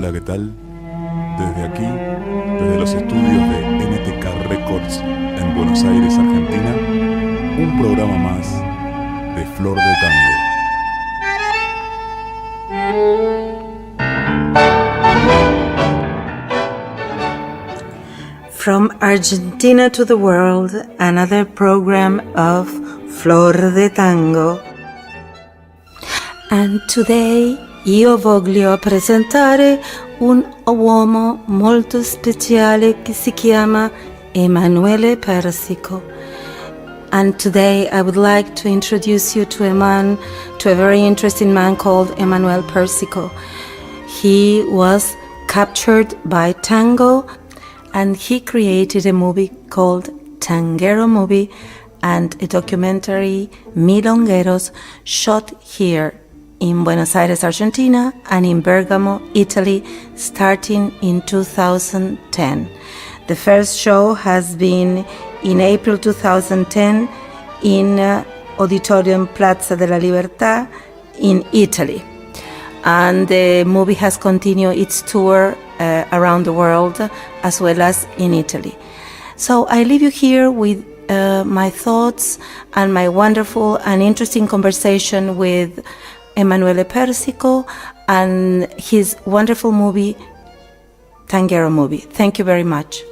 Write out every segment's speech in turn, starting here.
Hola, ¿qué tal? Desde aquí, desde los estudios de NTK Records en Buenos Aires, Argentina, un programa más de Flor de Tango. From Argentina to the world, another program of Flor de Tango. And today io voglio presentare un uomo molto speciale che si chiama Emanuele Persico. And today I would like to introduce you to a very interesting man called Emanuele Persico. He was captured by Tango and he created a movie called Tanguero movie and a documentary Milongueros shot here in Buenos Aires, Argentina and in Bergamo, Italy, starting in 2010. The first show has been in April 2010 in Auditorium Plaza della Libertà in Italy. And the movie has continued its tour around the world as well as in Italy. So I leave you here with my thoughts and my wonderful and interesting conversation with Emanuele Persico and his wonderful movie, Tanguero movie. Thank you very much.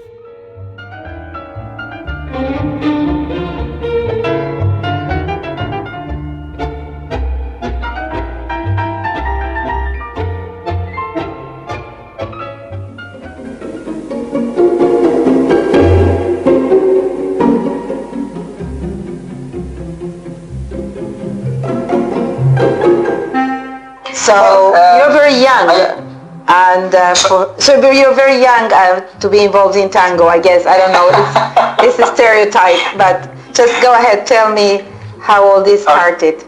So you're very young, and you're very young to be involved in tango. I guess I don't know. It's a stereotype, but just go ahead. Tell me how all this started.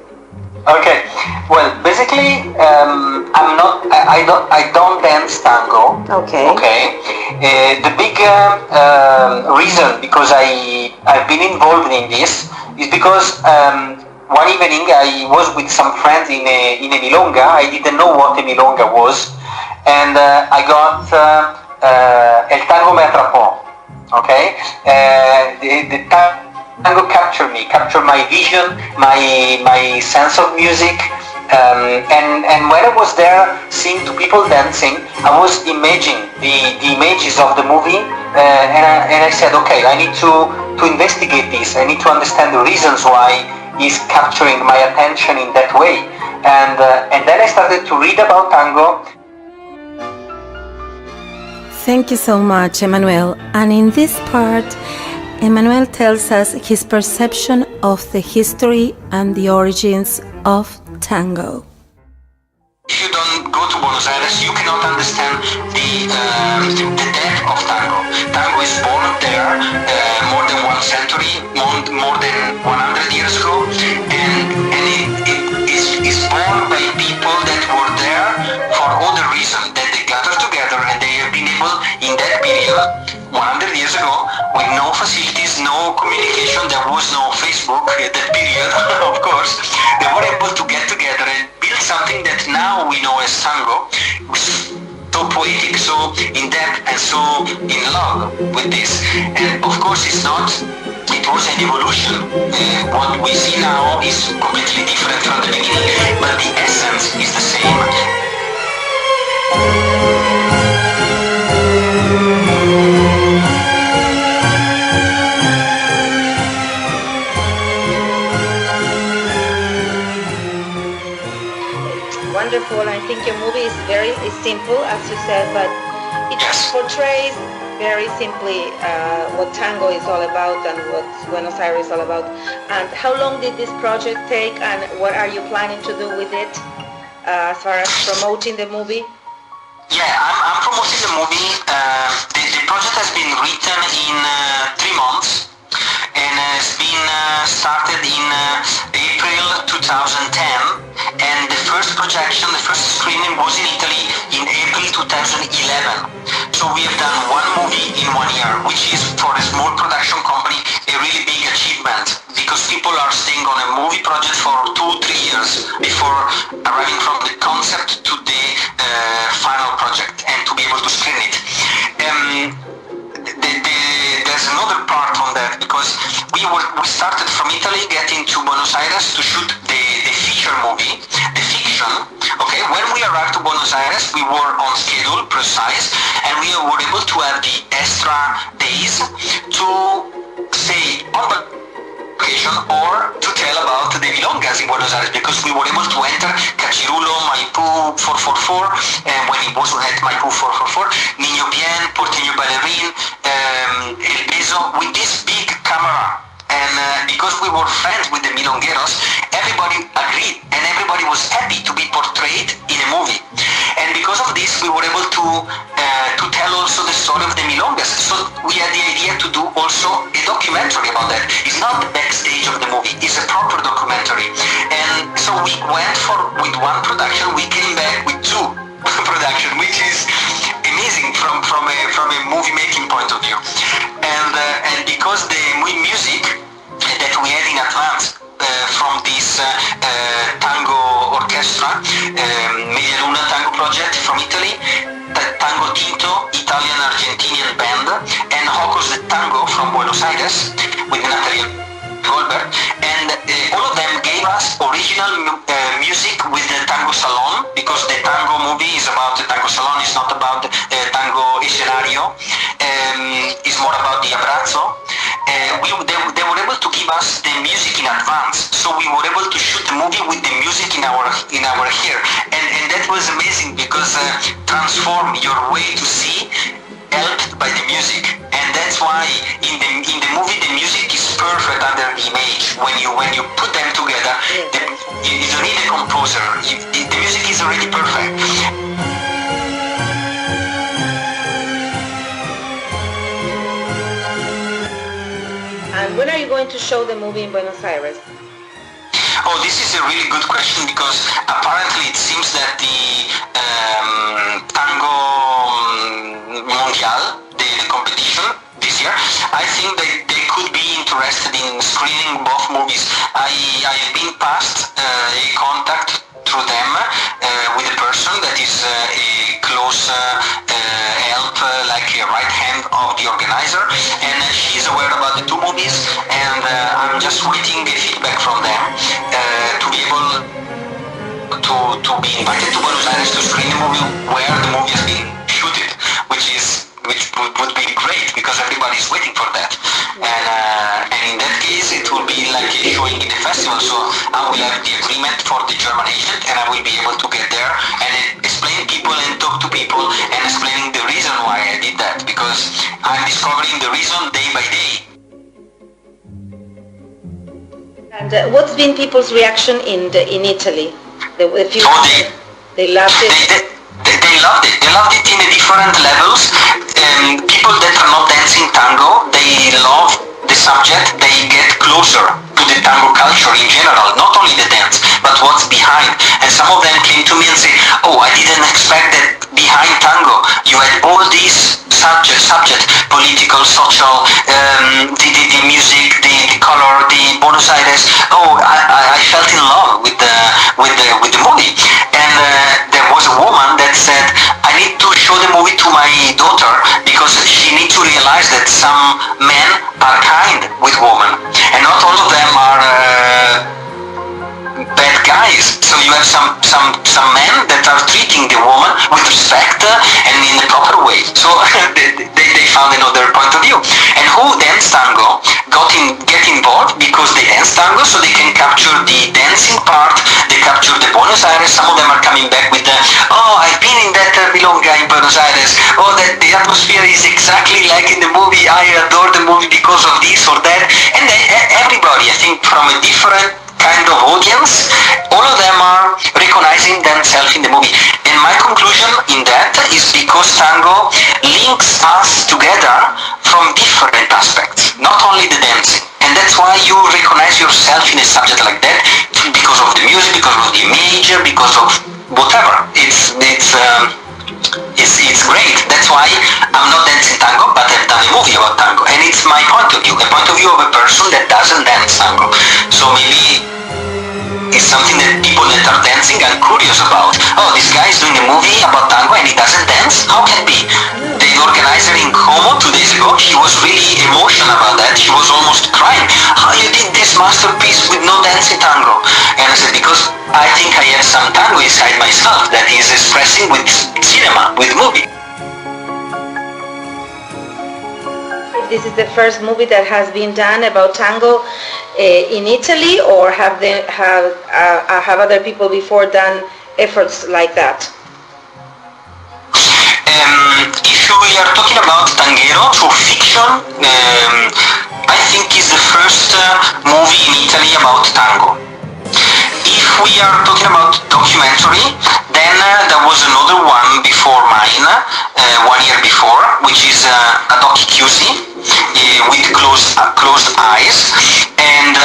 Okay. Well, basically, I don't dance tango. Okay. Okay. The big reason because I've been involved in this is because. One evening I was with some friends in a milonga. I didn't know what a milonga was, and I got El Tango me atrapó. Okay, the tango captured my vision, my sense of music, and when I was there seeing two people dancing, I was imagining the images of the movie, and I said, okay, I need to investigate this. I need to understand the reasons why is capturing my attention in that way, and then I started to read about tango. Thank you so much, Emanuele. And in this part, Emanuele tells us his perception of the history and the origins of tango. If you don't go to Buenos Aires, you cannot understand the depth of tango. Tango is born there more than 1 century, more than 100 years ago, and it is born by people that were there for all the reasons that they gathered together, and they have been able in that period, 100 years ago, with no facilities, no communication, there was no Facebook at that period, of course, they were able to get together and build something that now we know as tango, so poetic, so in depth, and so in love with this. And of course it was an evolution. What we see now is completely different from the beginning, but the essence is the same. Wonderful. I think your movie is very simple, as you said, but it portrays very simply what tango is all about and what Buenos Aires is all about. And how long did this project take, and what are you planning to do with it as far as promoting the movie? Yeah, I'm promoting the movie. The project has been written in 3 months and has been started in April 2010. And the first projection, the first screening was in Italy in April 2011. So we have done 1 movie in 1 year, which is for a small production company a really big achievement, because people are staying on a movie project for 2-3 years before arriving from the concept to the final project. And we started from Italy, getting to Buenos Aires to shoot the feature movie, the fiction. Okay, when we arrived to Buenos Aires, we were on schedule, precise, and we were able to have the extra days to say on occasion or to tell about the milongas in Buenos Aires, because we were able to enter Cachirulo, Maipú 444, and when it was at Maipú 444, Niño Bien, Porteño Ballerín, El Beso, with this big camera. And because we were friends with the milongueros, everybody agreed and everybody was happy to be portrayed in a movie. And because of this, we were able to tell also the story of the milongas. So we had the idea to do also a documentary about that. It's not the backstage of the movie, it's a proper documentary. And so we went with one production, we came back with two production, which is amazing from a movie making point of view. And because the music that we had in advance from this tango orchestra, Media Luna Tango project from Italy, Tango Tinto, Italian-Argentinian band, and Hocos de Tango from Buenos Aires with Natalia Goldberg, and all of them gave us original music with the Tango Salon, because the tango movie is about the Tango Salon, it's not about the Tango Escenario, it's more about the Abrazo. They were able to give us the music in advance, so we were able to shoot the movie with the music in our hair, and that was amazing, because transform your way to see helped by the music, and that's why in the movie the music is perfect under the image. When you put them together, you don't need a composer. The music is already perfect. And when are you going to show the movie in Buenos Aires? Oh, this is a really good question, because apparently it seems that the Tango Mundial, the competition this year, I think they could be interested in screening both movies. I've been passed a contact through them with a person that is a close help, like a right hand of the organizer, and she's aware about the two movies, and I'm just waiting a feedback from them to be able to be invited to Buenos Aires to screen the movie where the movie has been shooted, which would be great, because everybody's waiting for that. And in that case, it will be like a showing in the festival, so I will have the agreement for the German agent, and I will be able to get there and explain people and talk to people and explaining the reason why I did that, because I'm discovering the reason day by day. And what's been people's reaction in Italy? They loved it. They loved it. They loved it in different levels. People that are not dancing tango, they love the subject. They get closer to the tango culture in general, not only the dance, but what's behind. And some of them came to me and say, "Oh, I didn't expect that behind tango you had all these subject, political, social, the music, the color, the Buenos Aires. Oh, I felt in love with the movie." And there was a woman that said, "I need to show the movie to my daughter, because she needs to realize that some men are kind with women, and not all of them are bad guys. So you have some men that are treating the woman with respect and in a proper way." So they found another point of view. And who dance tango get involved because they dance tango, so they can capture the dancing part, they capture the Buenos Aires. Some of them are coming back with "Oh, I've been in that milonga in Buenos Aires. Oh, that the atmosphere is exactly like in the movie. I adore the movie because of this or that." And everybody, I think, from a different kind of audience, all of them are recognizing themselves in the movie. And my conclusion in that is because tango links us together from different aspects, not only the dancing. And that's why you recognize yourself in a subject like that, because of the music, because of the image, because of whatever. It's great. That's why I'm not dancing tango, but I've done a movie about tango, and it's my point of view, a point of view of a person that doesn't dance tango. So maybe it's something that people that are dancing are curious about. Oh, this guy is doing a movie about tango and he doesn't dance? How can it be? The organizer in Como 2 days ago, he was really emotional about that. She was almost crying. How you did this masterpiece with no dancing tango? And I said, because I think I have some tango inside myself that is expressing with cinema, with movie. This is the first movie that has been done about tango in Italy, or have other people before done efforts like that? If we are talking about Tanguero, so fiction, I think is the first movie in Italy about tango. If we are talking about documentary, then there was another one before mine, 1 year before, which is a docu-QC with closed eyes, and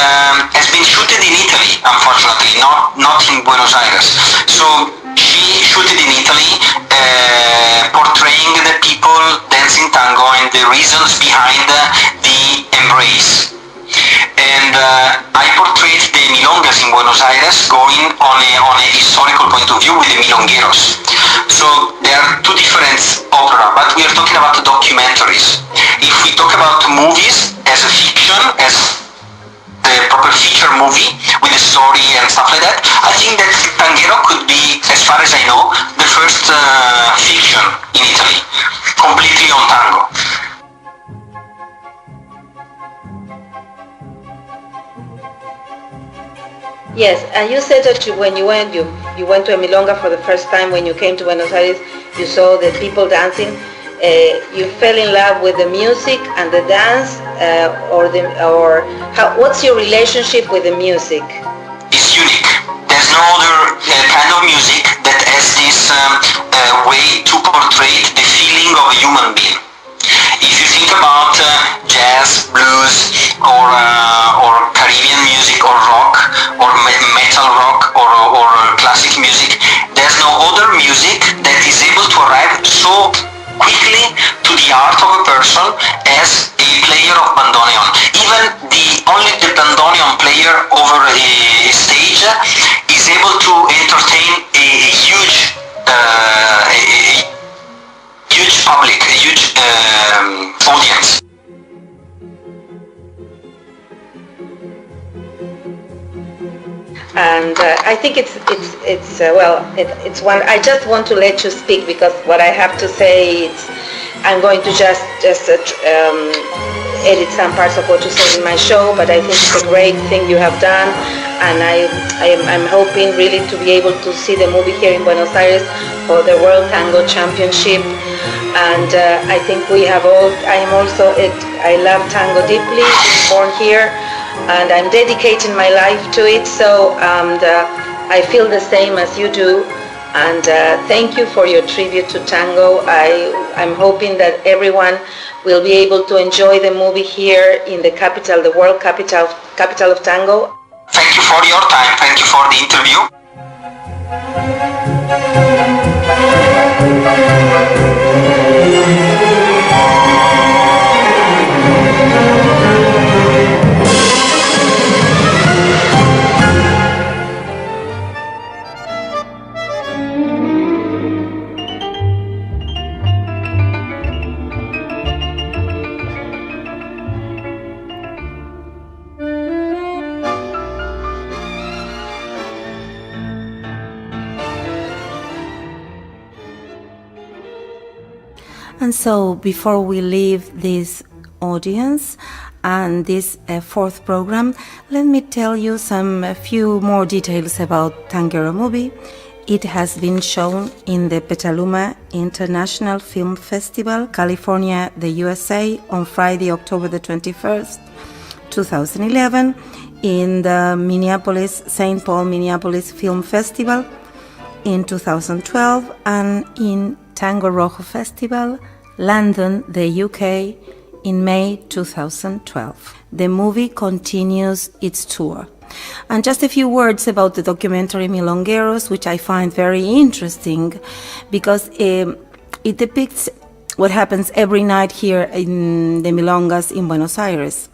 has been shooted in Italy, unfortunately, not in Buenos Aires. So she shooted in Italy, portraying the people dancing tango and the reasons behind the embrace. And I portrayed the milongas in Buenos Aires going on a historical point of view with the milongueros. So there are two different opera, but we are talking about documentaries. If we talk about movies as a fiction, as the proper feature movie with a story and stuff like that, I think that Tanguero could be, as far as I know, the first fiction in Italy, completely on tango. Yes, and you said that when you went to a milonga for the first time when you came to Buenos Aires, you saw the people dancing. You fell in love with the music and the dance, what's your relationship with the music? It's unique. There's no other kind of music that has this way to portray the feeling of a human being. If you think about jazz, blues, or Caribbean music, or rock, or metal rock, or classic music, there's no other music that is able to arrive so quickly to the heart of a person as a player of bandoneon. Even only the bandoneon player over a stage is able to entertain a huge public, a huge audience. And I think it's one. I just want to let you speak, because what I have to say, I'm going to just edit some parts of what you said in my show. But I think it's a great thing you have done, and I'm hoping really to be able to see the movie here in Buenos Aires for the World Tango Championship. And I think we have all. I love tango deeply. Born here, and I'm dedicating my life to it. So I feel the same as you do. And thank you for your tribute to tango. I'm hoping that everyone will be able to enjoy the movie here in the capital, the world capital of tango. Thank you for your time. Thank you for the interview. And so, before we leave this audience and this fourth program, let me tell you a few more details about Tanguero movie. It has been shown in the Petaluma International Film Festival, California, the USA, on Friday, October the 21st, 2011, in the St. Paul, Minneapolis Film Festival in 2012, and in Tango Rojo Festival, London, the UK, in May 2012. The movie continues its tour. And just a few words about the documentary Milongueros, which I find very interesting, because it depicts what happens every night here in the milongas in Buenos Aires.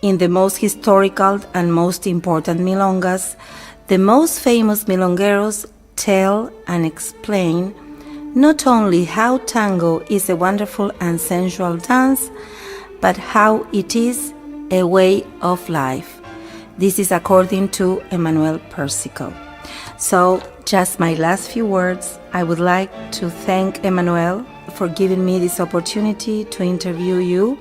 In the most historical and most important milongas, the most famous milongueros tell and explain not only how tango is a wonderful and sensual dance, but how it is a way of life. This is according to Emanuele Persico. So, just my last few words, I would like to thank Emanuele for giving me this opportunity to interview you.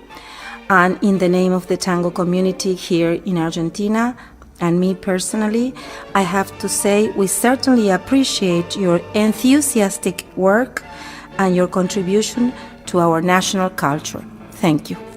And in the name of the tango community here in Argentina, and me personally, I have to say we certainly appreciate your enthusiastic work and your contribution to our national culture. Thank you.